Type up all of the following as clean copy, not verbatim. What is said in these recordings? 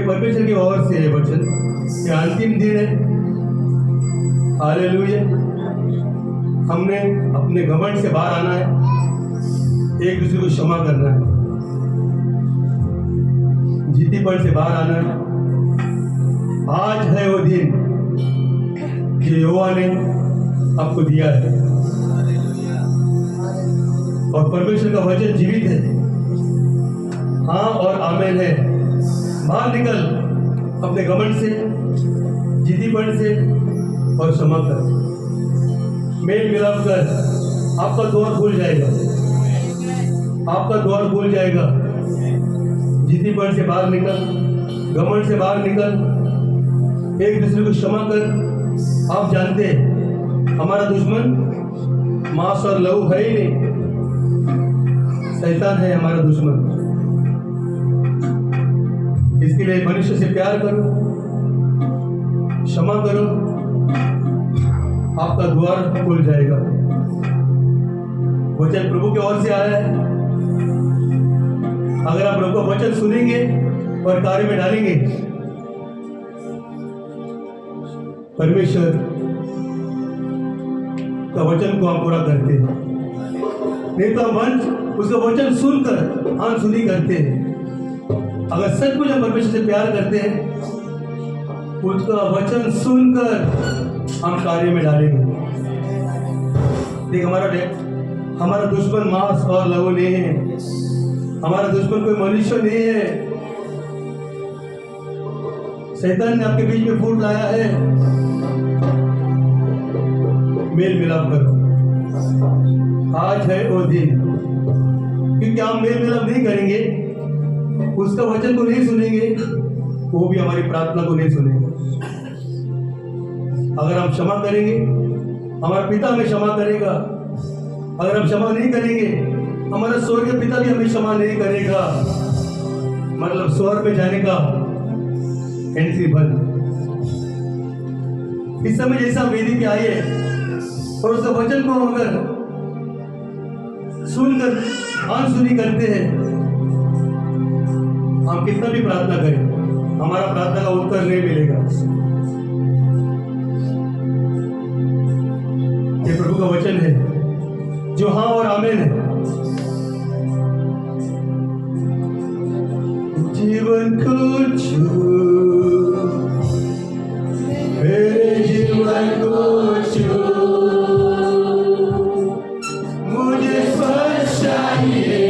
परमेश्वर की ओर से वचन ये अंतिम दिन है। हालेलुया। हमने अपने घमंड से बाहर आना है, एक दूसरे को क्षमा करना है, जिद्दीपन से बाहर आना है। आज है वो दिन जो यहोवा ने आपको दिया है और परमेश्वर का वचन जीवित है, हाँ और आमेन है। बाहर निकल अपने घमंड से, जिद्दीपन से और क्षमा कर, मेल मिलाप कर। आपका द्वार खुल जाएगा, आपका द्वार खुल जाएगा। जिद्दीपन से बाहर निकल, घमंड से बाहर निकल, एक दूसरे को क्षमा कर। आप जानते हैं हमारा दुश्मन मांस और लहू है ही नहीं, शैतान है हमारा दुश्मन। इसके लिए मनुष्य से प्यार करो, क्षमा करो, आपका द्वार खुल जाएगा। वचन प्रभु की ओर से आया है। अगर आप प्रभु का वचन सुनेंगे और कार्य में डालेंगे, परमेश्वर का वचन को हम पूरा करते हैं। नहीं तो हम उसका वचन सुनकर अनसुनी करते हैं। अगर सचमुच हम परमेश्वर से प्यार करते हैं, उसका वचन सुनकर हम कार्य में डालेंगे। देख, हमारा दुश्मन मांस और लहू नहीं है, हमारा दुश्मन कोई मनुष्य नहीं है। शैतान ने आपके बीच में फूट लाया है। मेल मिलाप करो, आज है वो दिन। क्योंकि हम मेल मिलाप नहीं करेंगे, उसका वचन को नहीं सुनेंगे, वो भी हमारी प्रार्थना को नहीं सुनेंगे। अगर हम क्षमा करेंगे, हमारा पिता हमें क्षमा करेगा, अगर हम क्षमा नहीं करेंगे, हमारा स्वर्गीय पिता भी हमें क्षमा नहीं करेगा। मतलब स्वर्ग में जाने का एंट्री बंद। इस समय जैसा वेदी पे आए और उस वचन को अगर सुनकर अनसुनी करते हैं, हम कितना भी प्रार्थना करें, हमारा प्रार्थना का उत्तर नहीं मिलेगा। ये प्रभु का वचन है जो हाँ और आमीन है। जीवन को छू, मेरे जीवन को छू, मुझे स्पर्श चाहिए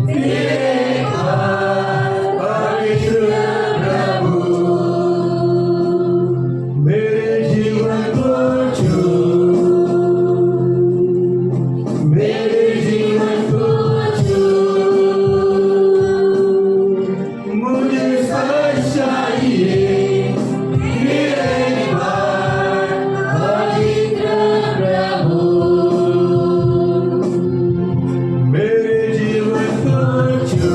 तेरे हाथ पवित्र प्रभु, मेरे जीवन को छू, मेरे जीवन को छू, मुझे स्पर्श चाहिए तेरे हाथ पवित्र प्रभु, मेरे जीवन को छू,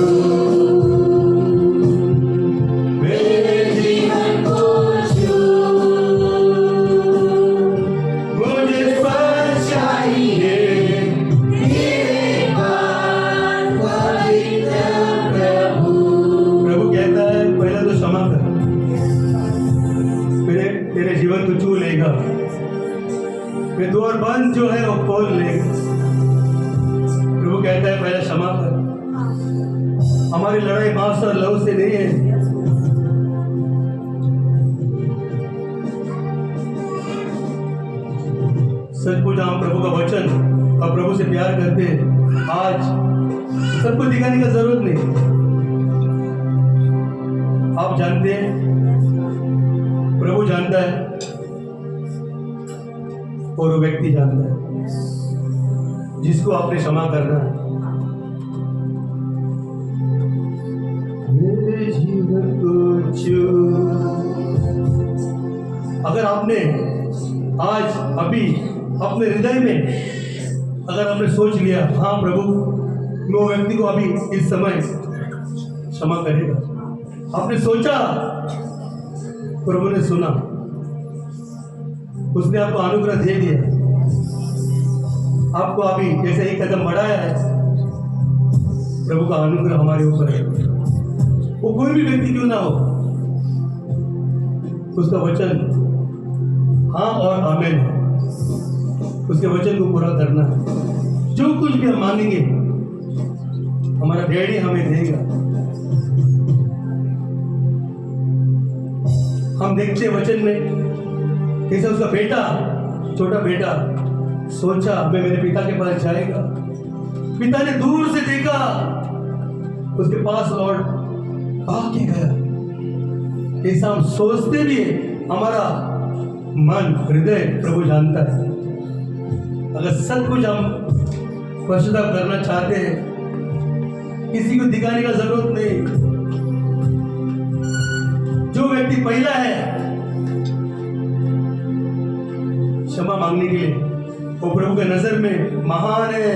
मेरे जीवन को छू, मुझे स्पर्श चाहिए तेरे हाथ पवित्र प्रभु। प्रभु कहता है पहले तो क्षमा कर, फिर तेरे जीवन को छू लेगा, फिर द्वार बंद जो है वो खोल लेगा। प्रभु कहता है पहले क्षमा कर। हमारी लड़ाई मांस और लहू से नहीं है। सचमुच हम प्रभु का वचन और प्रभु से प्यार करते हैं। आज सबको दिखाने का जरूरत नहीं। आप जानते हैं, प्रभु जानता है और वो व्यक्ति जानता है जिसको आपने क्षमा करना है। मेरे जीवन को छू। अगर आपने आज अभी अपने हृदय में अगर हमने सोच लिया, हाँ प्रभु मैं वो व्यक्ति को अभी इस समय क्षमा करेगा, आपने सोचा, प्रभु ने सुना, उसने आपको अनुग्रह दे दिया, आपको अभी जैसे ही कदम बढ़ाया है, प्रभु का अनुग्रह हमारे ऊपर है। वो कोई भी व्यक्ति क्यों ना हो, उसका वचन हाँ और आमीन है। उसके वचन को पूरा करना है। जो कुछ भी हम मांगेंगे हमारा डैडी हमें देगा। हम देखते हैं वचन में कैसे उसका बेटा, छोटा बेटा सोचा मैं मेरे पिता के पास जाएगा। पिता ने दूर से देखा, उसके पास लौट भाग के गया। ऐसा हम सोचते भी है, हमारा मन हृदय प्रभु जानता है। अगर सब कुछ हम पश्चाताप करना चाहते हैं, किसी को दिखाने का जरूरत नहीं। जो व्यक्ति पहला है क्षमा मांगने के लिए, वो प्रभु के नजर में महान है।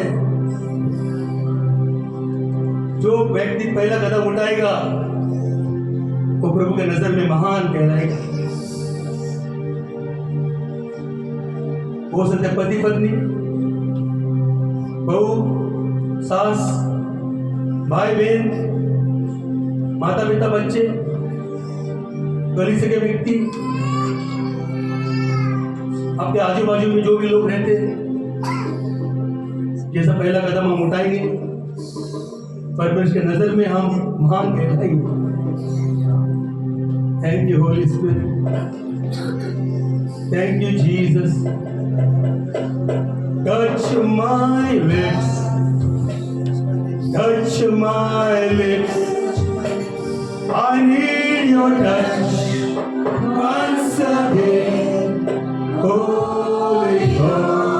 जो व्यक्ति पहला कदम उठाएगा वो प्रभु के नजर में महान कहलाएगा। हो सकते पति पत्नी, बहू, सास, भाई बहन, माता पिता, बच्चे, गली से के व्यक्ति, आपके आजू बाजू में जो भी लोग रहते हैं, जैसा पहला कदम हम उठाएंगे परमेश्वर के नजर में हम महान कहलाएंगे। Thank you holy spirit, thank you Jesus. Touch my lips, touch my lips. I need your touch once again, Holy God.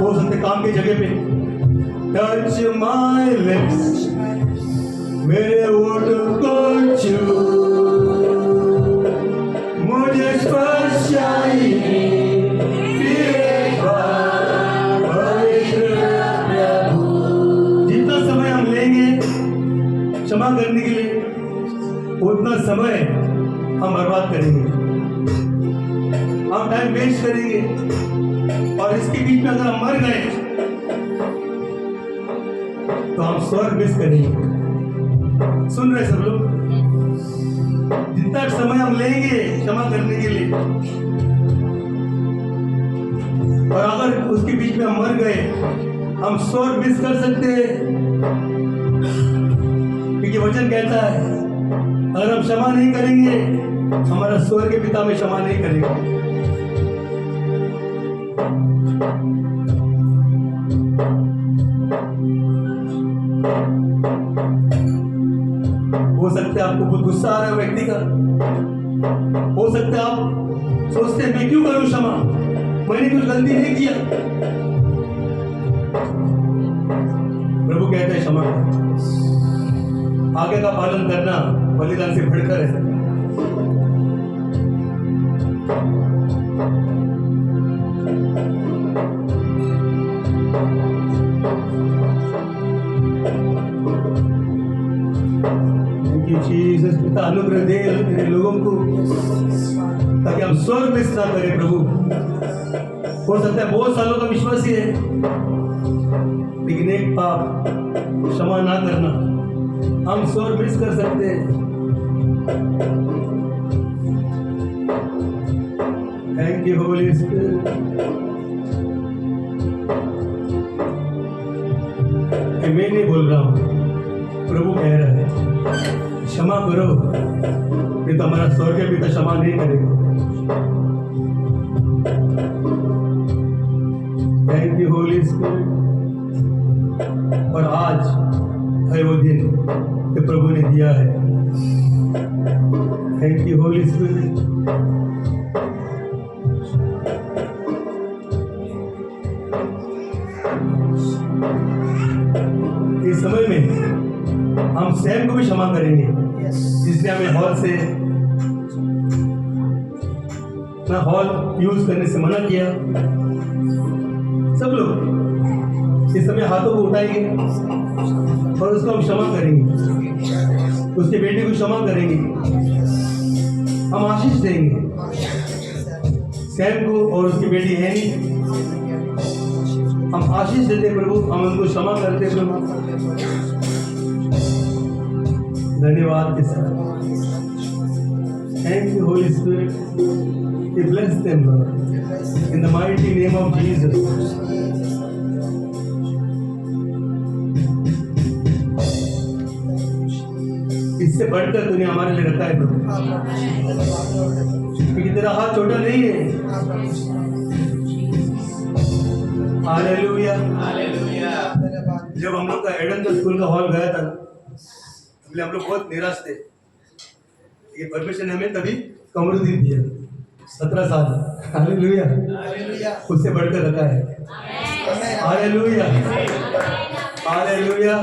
हो सकते काम की जगह पे touch my lips, मेरे होठों को छू, मुझे स्पर्श चाहिए तेरे हाथ स्वर्ग मिस करेंगे। सुन रहे सब लोग? जितना समय हम लेंगे क्षमा करने के लिए, और अगर उसके बीच में हम मर गए, हम स्वर्ग मिस कर सकते हैं। क्योंकि वचन कहता है अगर हम क्षमा नहीं करेंगे, हमारा स्वर्ग के पिता में क्षमा नहीं करेगा। हो सकता है आपको बहुत गुस्सा आ रहा है व्यक्ति का, हो सकता है आप सोचते हैं मैं क्यों करूं क्षमा, मैंने कुछ गलती नहीं किया। प्रभु कहते हैं क्षमा करो। आगे का पालन करना बलिदान से बढ़कर है। जीसस पिता अनुग्रह दे तेरे लोगों को, ताकि हम स्वर्ग मिस ना करें। प्रभु हो सकता है बहुत सालों का विश्वास ही है, लेकिन एक पाप क्षमा ना करना, हम स्वर्ग मिस कर सकते हैं। Thank you holy spirit. मैं नहीं बोल रहा हूं, प्रभु कह रहा है क्षमा करो, नहीं तो हमारा स्वर्ग के पिता क्षमा नहीं करेगा। Thank you holy spirit. और आज है वो दिन जो प्रभु ने दिया है। Thank you holy spirit. इस समय में हम सैम को भी क्षमा करेंगे, जिसने हमें हॉल से ना हॉल यूज करने से मना किया। सब लोग इस समय हाथों को उठाएंगे और उसको हम क्षमा करेंगे, उसके बेटे को क्षमा करेंगे, हम आशीष देंगे। सैम को और उसकी बेटी है नहीं, हम आशीष देते प्रभु, हम उनको क्षमा करते प्रभु। धन्यवाद के साथ। Thank you, Holy Spirit. We bless them, Lord. In the mighty name of Jesus. इससे बढ़कर तूने हमारे लिए रखा है प्रभु, क्योंकि तेरा हाथ छोटा नहीं है। Hallelujah, hallelujah. जब हम लोग का एडन का स्कूल का हॉल गया था, हम लोग बहुत निराश थे। ये परमेश्वर ने हमें तभी कमरुद्दीन दिया, 17 साल। हालेलुया, उससे बढ़कर रखा है। Hallelujah, hallelujah.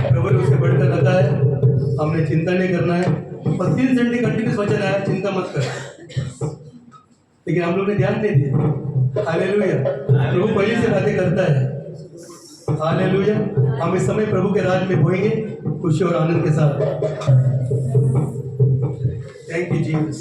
प्रभु ने उससे बढ़कर रखा है, हमने चिंता नहीं करना है। और 3 घंटे कंटिन्यूस वचन आया, चिंता मत कर, लेकिन हम लोग ने ध्यान नहीं दिया। हालेलुया, प्रभु पहले से बातें करता है। हालेलुया। हम इस समय प्रभु के राज में बोएंगे खुशी और आनंद के साथ। Thank you Jesus.